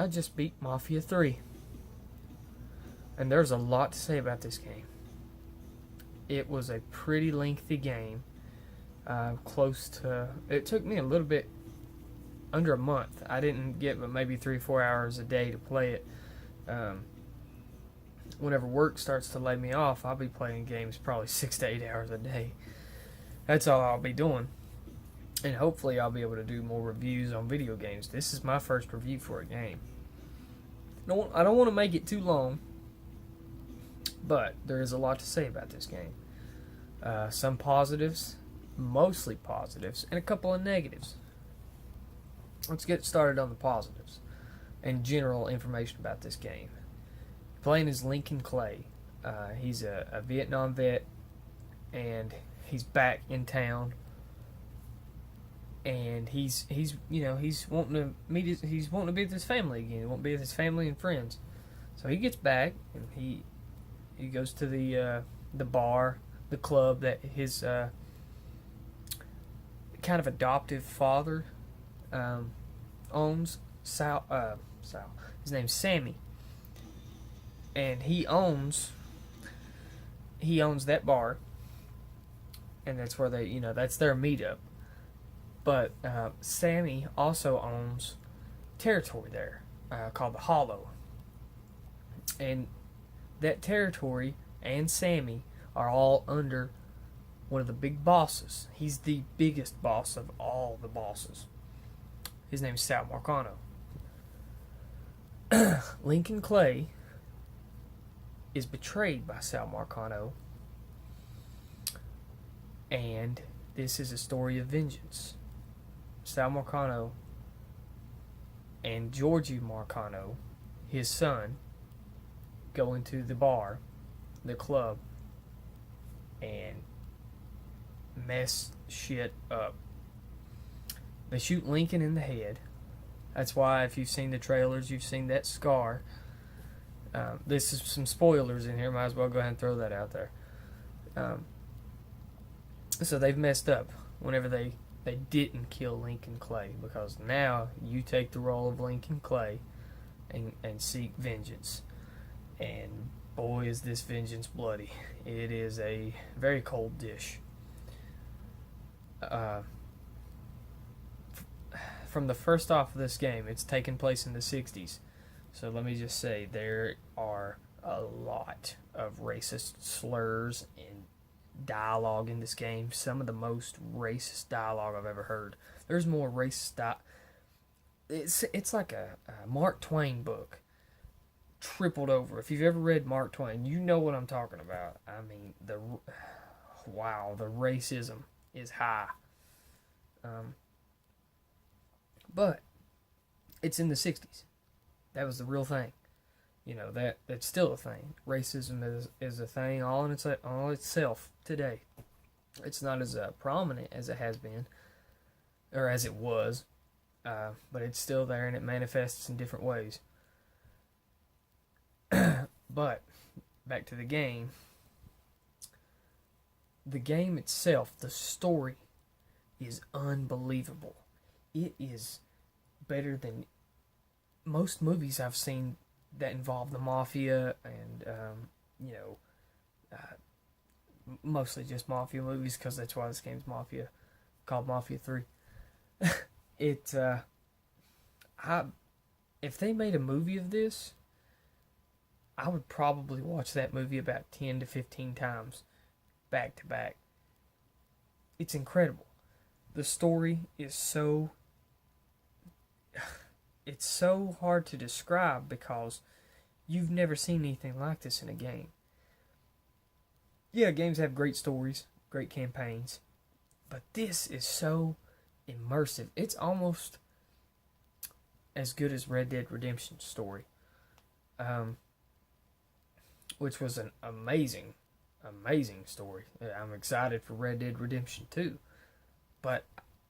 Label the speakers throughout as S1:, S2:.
S1: I just beat Mafia 3. And there's a lot to say about this game. It was a pretty lengthy game. Close to... It took me a little bit under a month. I didn't get but maybe 3 or 4 hours a day to play it. Whenever work starts to lay me off, I'll be playing games probably 6 to 8 hours a day. That's all I'll be doing. And hopefully I'll be able to do more reviews on video games. This is my first review for a game. I don't want to make it too long, but there is a lot to say about this game. Some positives, mostly positives, and a couple of negatives. Let's get started on the positives and general information about this game. Playing as Lincoln Clay. He's a Vietnam vet, and he's back in town. And he's wanting to he's wanting to be with his family again. He wants to be with his family and friends. So he gets back and he goes to the bar, the club that his kind of adoptive father owns. Sal. His name's Sammy, and he owns that bar, and that's where that's their meetup. But Sammy also owns territory there called the Hollow. And that territory and Sammy are all under one of the big bosses. He's the biggest boss of all the bosses. His name's Sal Marcano. Lincoln Clay is betrayed by Sal Marcano. And this is a story of vengeance. Sal Marcano and Georgie Marcano, his son, go into the bar, the club, and mess shit up. They shoot Lincoln in the head. That's why, if you've seen the trailers, you've seen that scar. This is some spoilers in here. Might as well go ahead and throw that out there. So they've messed up whenever they didn't kill Lincoln Clay, because now you take the role of Lincoln Clay and seek vengeance. And boy, is this vengeance bloody. It is a very cold dish. From the first off of this game, it's taken place in the 60s. So let me just say, there are a lot of racist slurs and dialogue in this game. Some of the most racist dialogue I've ever heard. There's more racist it's like a Mark Twain book tripled over. If you've ever read Mark Twain, you know what I'm talking about. I mean, the racism is high. But it's in the 60s. That was the real thing. That's still a thing. Racism is a thing all itself today. It's not as prominent as it has been, or as it was, but it's still there, and it manifests in different ways. But back to the game. The game itself, the story, is unbelievable. It is better than most movies I've seen that involve the Mafia and, mostly just Mafia movies, because that's why this game's Mafia, called Mafia 3. If they made a movie of this, I would probably watch that movie about 10 to 15 times, back to back. It's incredible. The story is it's so hard to describe, because you've never seen anything like this in a game. Yeah, games have great stories, great campaigns, but this is so immersive. It's almost as good as Red Dead Redemption's story, which was an amazing story. I'm excited for Red Dead Redemption 2, but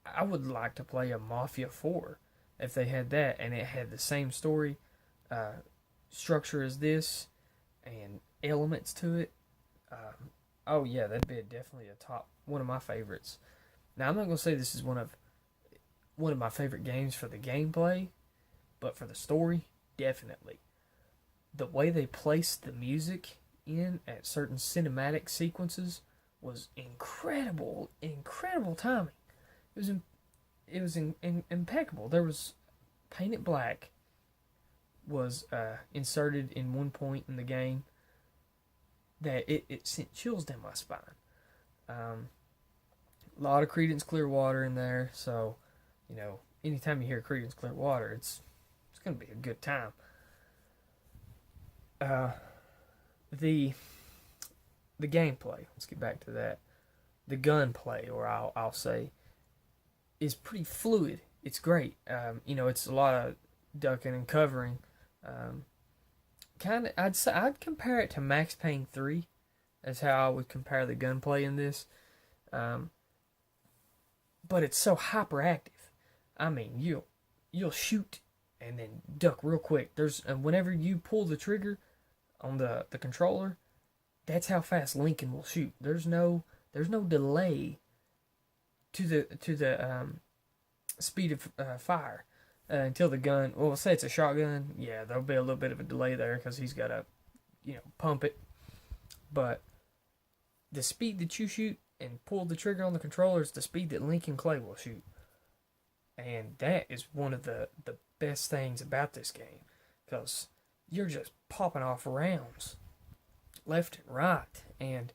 S1: I would like to play a Mafia 4 if they had that, and it had the same story structure as this, and elements to it. Oh yeah, that'd be definitely one of my favorites. Now, I'm not gonna say this is one of my favorite games for the gameplay, but for the story, definitely. The way they placed the music in at certain cinematic sequences was incredible, incredible timing. It was impeccable. There was Paint It Black was inserted in one point in the game that it sent chills down my spine. A lot of Creedence Clearwater in there, so anytime you hear Creedence Clearwater, it's gonna be a good time. The gameplay. Let's get back to that. The gunplay, or I'll say, is pretty fluid. It's great. It's a lot of ducking and covering. I'd compare it to Max Payne 3. That's how I would compare the gunplay in this. But it's so hyperactive. I mean, you'll shoot and then duck real quick. Whenever you pull the trigger on the controller, that's how fast Lincoln will shoot. There's no delay to the speed of fire until the gun. Well, say it's a shotgun. Yeah, there'll be a little bit of a delay there because he's got to, pump it. But the speed that you shoot and pull the trigger on the controller is the speed that Lincoln Clay will shoot, and that is one of the best things about this game, because you're just popping off rounds left and right, and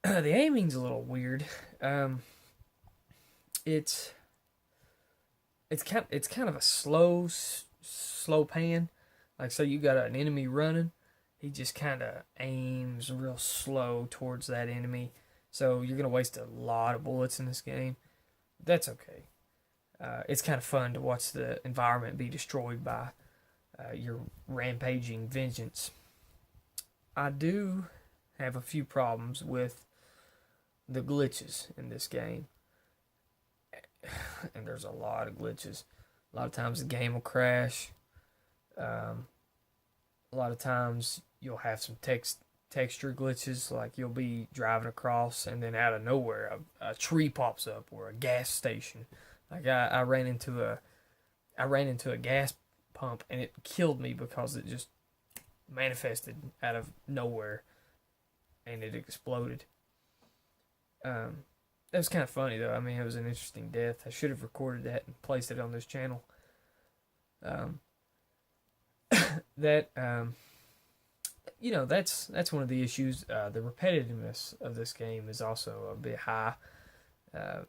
S1: the aiming's a little weird. It's kind of a slow pan. Like, so you got an enemy running, he just kind of aims real slow towards that enemy. So you're gonna waste a lot of bullets in this game. That's okay. It's kind of fun to watch the environment be destroyed by your rampaging vengeance. I do have a few problems with the glitches in this game. And there's a lot of glitches. A lot of times the game will crash. A lot of times you'll have some texture glitches, like you'll be driving across and then out of nowhere a tree pops up, or a gas station. Like I ran into a gas pump and it killed me because it just manifested out of nowhere and it exploded. That was kind of funny though. I mean, it was an interesting death. I should have recorded that and placed it on this channel. That's one of the issues. The repetitiveness of this game is also a bit high. A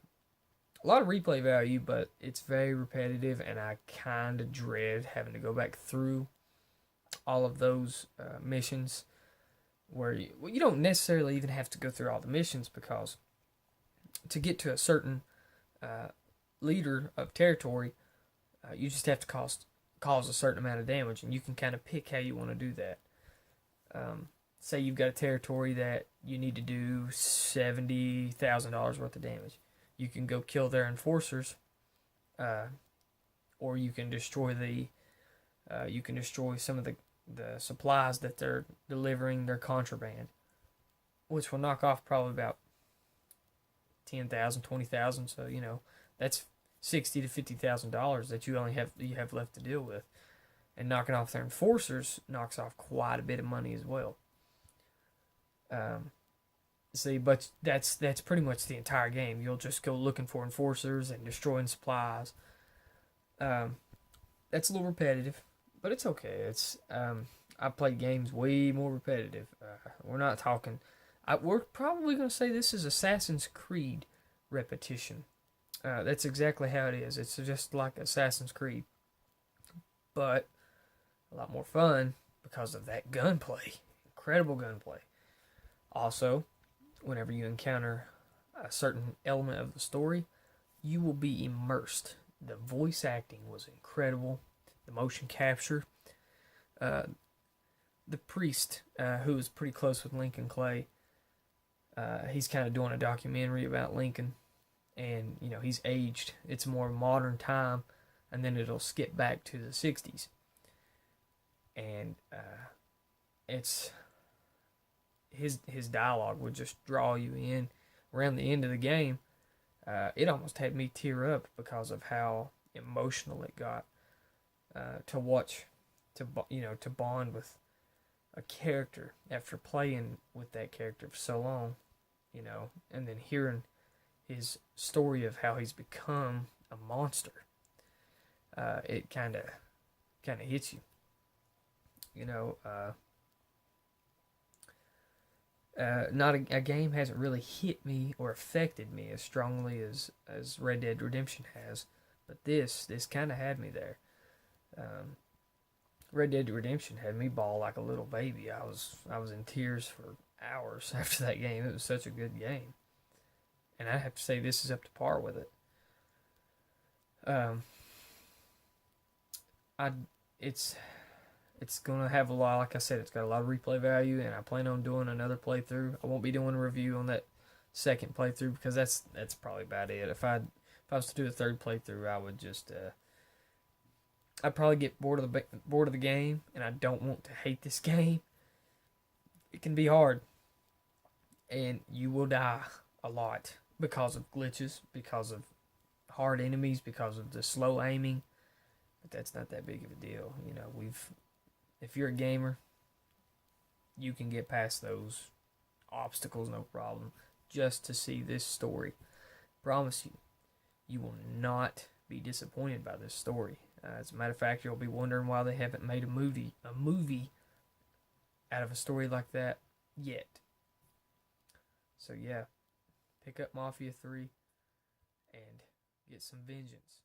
S1: lot of replay value, but it's very repetitive, and I kind of dread having to go back through all of those missions, where you don't necessarily even have to go through all the missions, because to get to a certain leader of territory, you just have to cause a certain amount of damage, and you can kind of pick how you want to do that. Say you've got a territory that you need to do $70,000 worth of damage. You can go kill their enforcers, or you can destroy some of the supplies that they're delivering, their contraband, which will knock off probably about 10,000, 20,000. So that's $60,000 to $50,000 that you have left to deal with, and knocking off their enforcers knocks off quite a bit of money as well. But that's pretty much the entire game. You'll just go looking for enforcers and destroying supplies. That's a little repetitive, but it's okay. I've played games way more repetitive. We're not talking. We're probably going to say this is Assassin's Creed repetition. That's exactly how it is. It's just like Assassin's Creed, but a lot more fun because of that gunplay. Incredible gunplay. Also, whenever you encounter a certain element of the story, you will be immersed. The voice acting was incredible. The motion capture. The priest, who was pretty close with Lincoln Clay, he's kind of doing a documentary about Lincoln, and he's aged. It's a more modern time, and then it'll skip back to the 60s. And it's his dialogue would just draw you in. Around the end of the game, it almost had me tear up because of how emotional it got to watch to bond with a character after playing with that character for so long, and then hearing his story of how he's become a monster. It kind of hits you, you know. Not a game hasn't really hit me or affected me as strongly as Red Dead Redemption has, but this kind of had me there. Red Dead Redemption had me bawl like a little baby. I was in tears for hours after that game. It was such a good game, and I have to say this is up to par with it. I it's gonna have a lot. Like I said, it's got a lot of replay value, and I plan on doing another playthrough. I won't be doing a review on that second playthrough because that's probably about it. If I was to do a third playthrough, I would just I'd probably get bored of the game, and I don't want to hate this game. It can be hard, and you will die a lot because of glitches, because of hard enemies, because of the slow aiming. But that's not that big of a deal. If you're a gamer, you can get past those obstacles no problem just to see this story. Promise you, you will not be disappointed by this story. As a matter of fact, you'll be wondering why they haven't made a movie out of a story like that yet. So yeah, pick up Mafia 3 and get some vengeance.